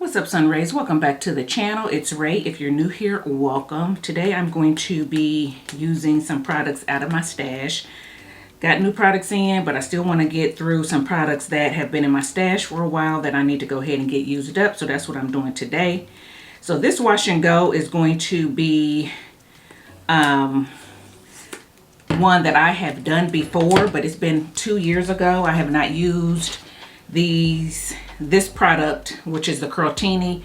What's up, Sun Rays? Welcome back to the channel. It's Ray. If you're new here, welcome. Today I'm going to be using some products out of my stash. Got new products in, but I still want to get through some products that have been in my stash for a while that I need to go ahead and get used up. So that's what I'm doing today. So this wash and go is going to be one that I have done before, but it's been 2 years ago. I have not used this product, which is the Curltini,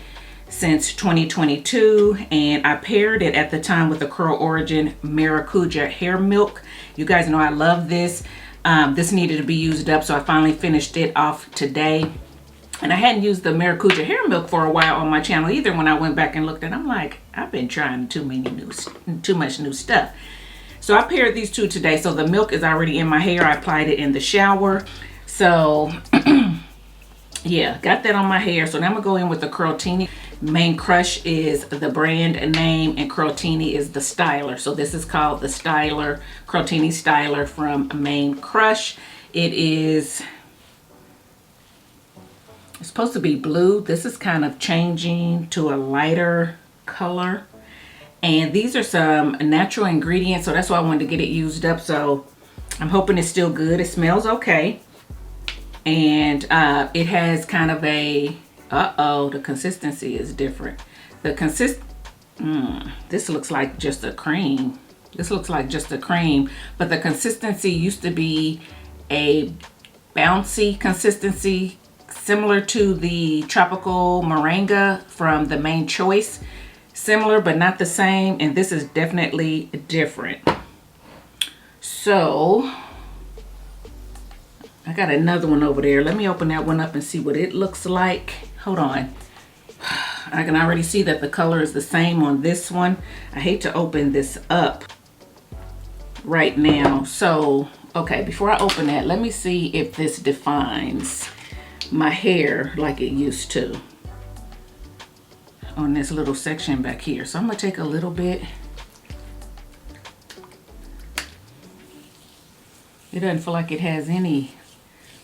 since 2022, and I paired it at the time with the Curl Origin Maracuja hair milk. You guys know I love this. This needed to be used up, so I finally finished it off today. And I hadn't used the Maracuja hair milk for a while on my channel either. When I went back and looked at it, I'm like, I've been trying too much new stuff. So I paired these two today. So the milk is already in my hair. I applied it in the shower. So yeah, got that on my hair. So now I'm gonna go in with the Curltini. Main Crush is the brand name and Curltini is the styler. So this is called the styler, Curltini styler from Main Crush. It's supposed to be blue. This is kind of changing to a lighter color. And these are some natural ingredients, so that's why I wanted to get it used up. So I'm hoping it's still good. It smells okay. And it has kind of a, the consistency is different. This looks like just a cream. This looks like just a cream, but the consistency used to be a bouncy consistency, similar to the Tropical Moringa from the Main Choice. Similar, but not the same. And this is definitely different. So I got another one over there. Let me open that one up and see what it looks like. Hold on. I can already see that the color is the same on this one. I hate to open this up right now. So, okay, before I open that, let me see if this defines my hair like it used to on this little section back here. So I'm gonna take a little bit. It doesn't feel like it has any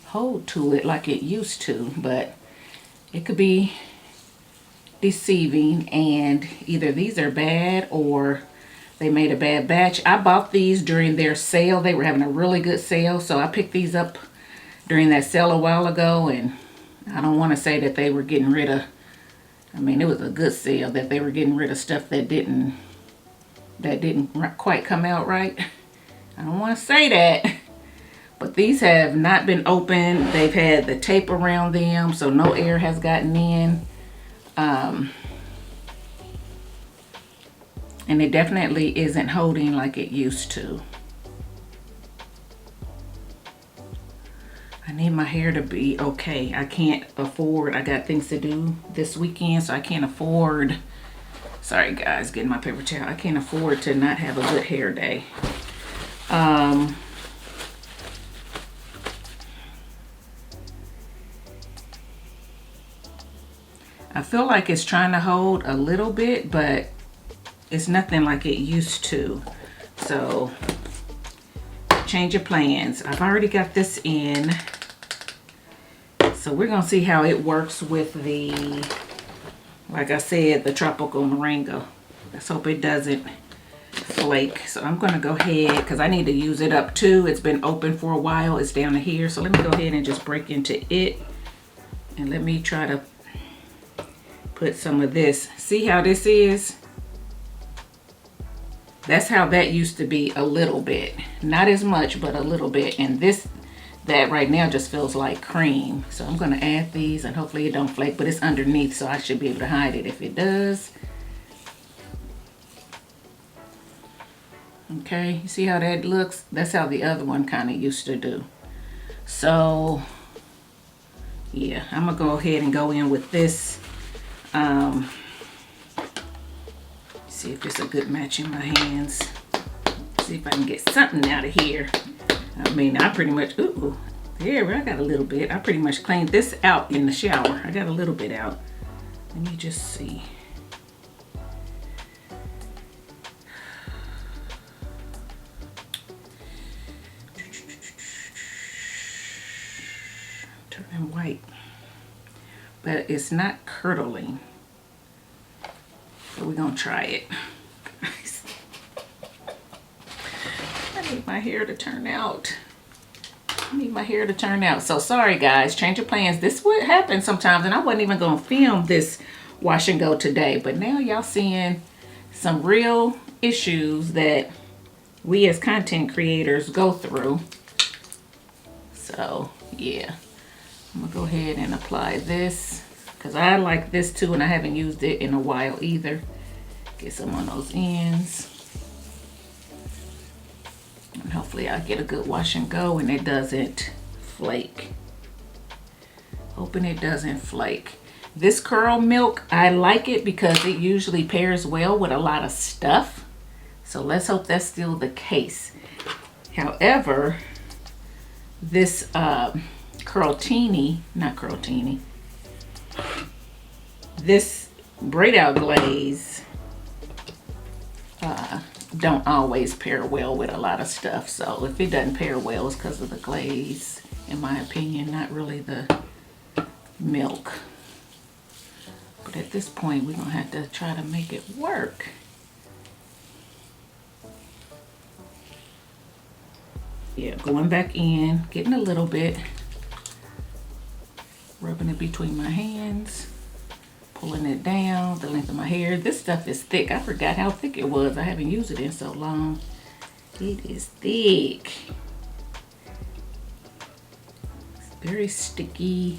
hold to it like it used to, but it could be deceiving, and either these are bad or they made a bad batch. I bought these during their sale. They were having a really good sale, so I picked these up during that sale a while ago, and I don't want to say that they were getting rid of, I mean, it was a good sale, that they were getting rid of stuff that didn't quite come out right. I don't want to say that. But these have not been opened. They've had the tape around them, so no air has gotten in. And it definitely isn't holding like it used to. I need my hair to be okay. I can't afford, I got things to do this weekend, so I can't afford, sorry guys, getting my paper towel. I can't afford to not have a good hair day. I feel like it's trying to hold a little bit, but it's nothing like it used to. So change your plans. I've already got this in. So we're gonna see how it works with the, like I said, the Tropical Moringa. Let's hope it doesn't flake. So I'm gonna go ahead, because I need to use it up too. It's been open for a while. It's down to here. So let me go ahead and just break into it. And let me try to put some of this. See how this is? That's how that used to be a little bit. Not as much, but a little bit. And that right now just feels like cream. So I'm gonna add these and hopefully it don't flake, but it's underneath, so I should be able to hide it if it does. Okay, you see how that looks? That's how the other one kind of used to do. So yeah, I'm gonna go ahead and go in with this. See if it's a good match in my hands. See if I can get something out of here. I mean, I pretty much, ooh, there, I got a little bit. I pretty much cleaned this out in the shower. I got a little bit out. Let me just see. Turning white. but it's not curdling. So we're gonna try it. I need my hair to turn out. So sorry guys, change your plans. This would happen sometimes, and I wasn't even gonna film this wash and go today, but now y'all seeing some real issues that we as content creators go through. So yeah, I'm gonna go ahead and apply this because I like this too, and I haven't used it in a while either. Get some on those ends, and hopefully I'll get a good wash and go and it doesn't flake. Hoping it doesn't flake. This curl milk, I like it because it usually pairs well with a lot of stuff. So let's hope that's still the case. However, this this braid out glaze don't always pair well with a lot of stuff. So if it doesn't pair well, it's because of the glaze, in my opinion, not really the milk. But at this point, we're gonna have to try to make it work. Yeah, going back in, getting a little bit, rubbing it between my hands, pulling it down the length of my hair. This stuff is thick. I forgot how thick it was. I haven't used it in so long. It is thick. It's very sticky.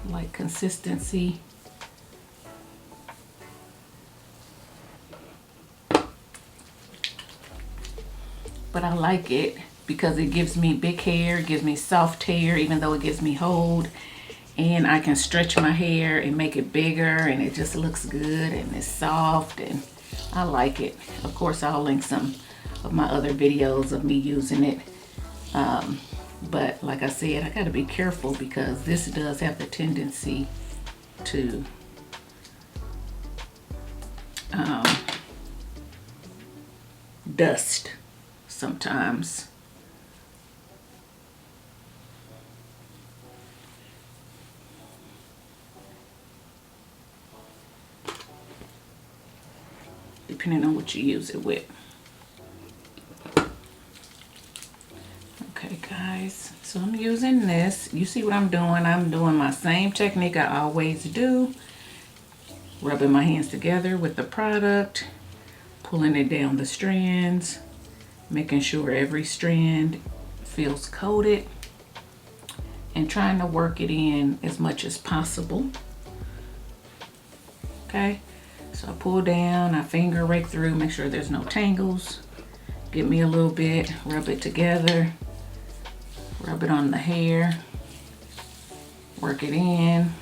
Like consistency. But I like it because it gives me big hair, it gives me soft hair, even though it gives me hold. And I can stretch my hair and make it bigger, and it just looks good and it's soft, and I like it. Of course, I'll link some of my other videos of me using it. But like I said, I gotta be careful because this does have the tendency to dust sometimes. Depending on what you use it with. Okay guys, so I'm using this. You see what I'm doing? I'm doing my same technique I always do. Rubbing my hands together with the product, pulling it down the strands, making sure every strand feels coated, and trying to work it in as much as possible. Okay, so I pull down, I finger rake through, make sure there's no tangles. Get me a little bit, rub it together, rub it on the hair, work it in,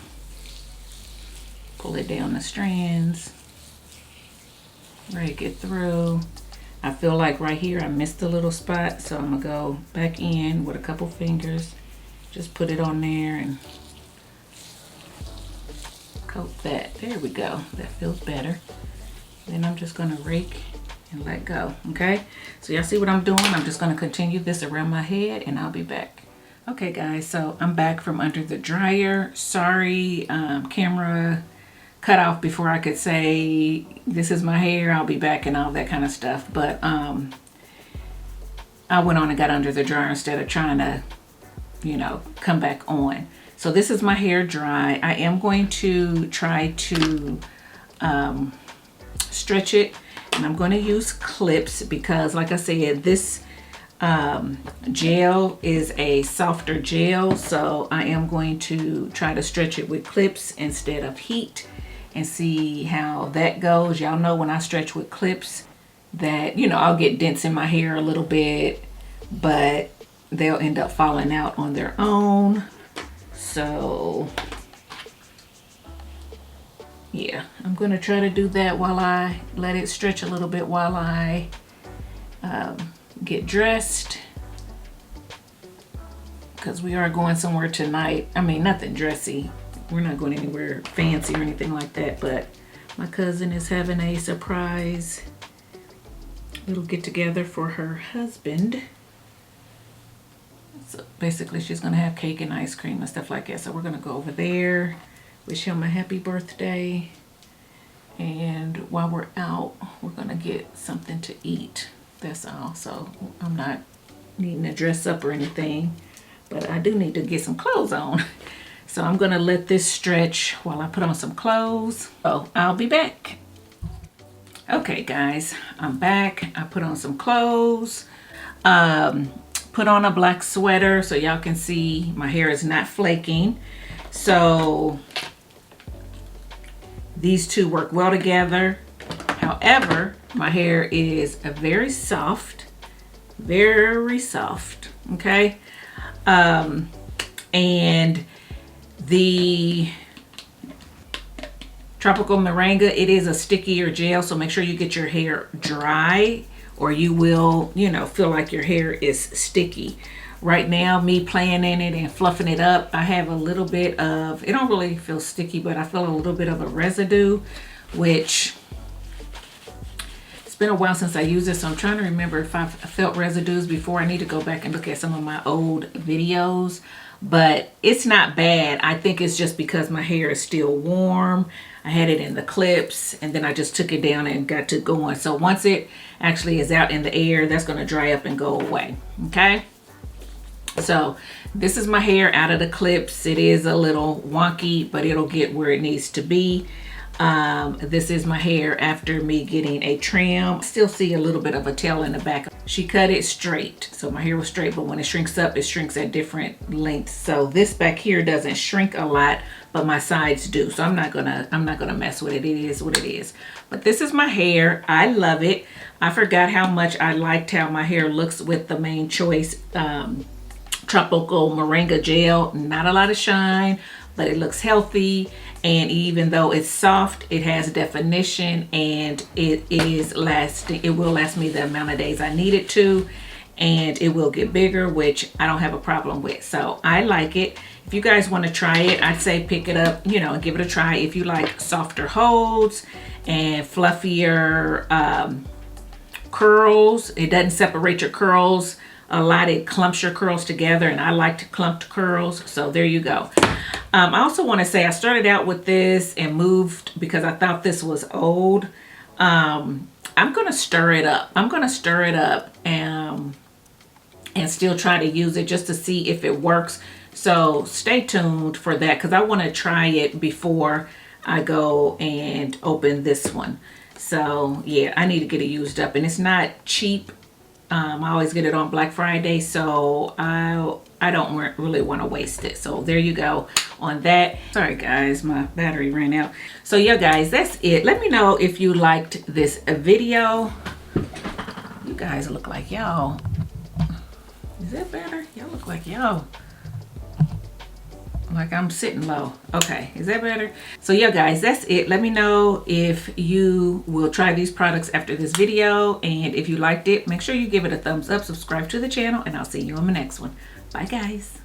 pull it down the strands, rake it through. I feel like right here I missed a little spot, so I'm gonna go back in with a couple fingers, just put it on there and coat that. There we go, that feels better. Then I'm just gonna rake and let go. Okay, so y'all see what I'm doing? I'm just gonna continue this around my head and I'll be back. Okay guys, so I'm back from under the dryer. Sorry, camera cut off before I could say this is my hair, I'll be back, and all that kind of stuff. But I went on and got under the dryer instead of trying to, you know, come back on. So this is my hair dry. I am going to try to stretch it, and I'm going to use clips because, like I said, this gel is a softer gel, so I am going to try to stretch it with clips instead of heat and see how that goes. Y'all know when I stretch with clips that, you know, I'll get dents in my hair a little bit, but they'll end up falling out on their own. So yeah, I'm going to try to do that while I let it stretch a little bit while I get dressed, because we are going somewhere tonight. I mean, nothing dressy. We're not going anywhere fancy or anything like that, but my cousin is having a surprise little get together for her husband. So basically she's gonna have cake and ice cream and stuff like that. So we're gonna go over there, wish him a happy birthday. And while we're out, we're gonna get something to eat. That's all. So I'm not needing to dress up or anything, but I do need to get some clothes on. So I'm gonna let this stretch while I put on some clothes. So I'll be back. Okay guys, I'm back. I put on some clothes. Put on a black sweater so y'all can see my hair is not flaking. So these two work well together. However, my hair is very soft, okay? And the Tropical Moringa, it is a stickier gel, so make sure you get your hair dry or you will, you know, feel like your hair is sticky. Right now, me playing in it and fluffing it up, I have a little bit of, it don't really feel sticky, but I feel a little bit of a residue, which it's been a while since I used this, so I'm trying to remember if I've felt residues before. I need to go back and look at some of my old videos, but it's not bad. I think it's just because my hair is still warm. I had it in the clips and then I just took it down and got to going. So once it actually is out in the air, that's going to dry up and go away. Okay. So this is my hair out of the clips. It is a little wonky, but it'll get where it needs to be. This is my hair after me getting a trim. Still see a little bit of a tail in the back. She cut it straight, so my hair was straight, but when it shrinks up, it shrinks at different lengths. So this back here doesn't shrink a lot, but my sides do. So I'm not gonna mess with it. It is what it is. But this is my hair. I love it. I forgot how much I liked how my hair looks with the Main Choice Tropical Moringa gel. Not a lot of shine, but it looks healthy. And even though it's soft, it has definition and it is lasting. It will last me the amount of days I need it to, and it will get bigger, which I don't have a problem with. So I like it. If you guys want to try it, I'd say pick it up, you know, and give it a try. If you like softer holds and fluffier curls, it doesn't separate your curls a lot. It clumps your curls together, and I like clumped curls. So there you go. I also want to say I started out with this and moved because I thought this was old. I'm going to stir it up. I'm going to stir it up and still try to use it just to see if it works. So stay tuned for that because I want to try it before I go and open this one. So yeah, I need to get it used up, and it's not cheap. I always get it on Black Friday, so I don't really want to waste it. So there you go on that. Sorry guys, my battery ran out. So yeah guys, that's it. Let me know if you liked this video. You guys look like y'all. Is that better? Y'all look like y'all. Like I'm sitting low. Okay, is that better? So yeah guys, that's it. Let me know if you will try these products after this video, and if you liked it, make sure you give it a thumbs up, subscribe to the channel, and I'll see you on the next one. Bye guys.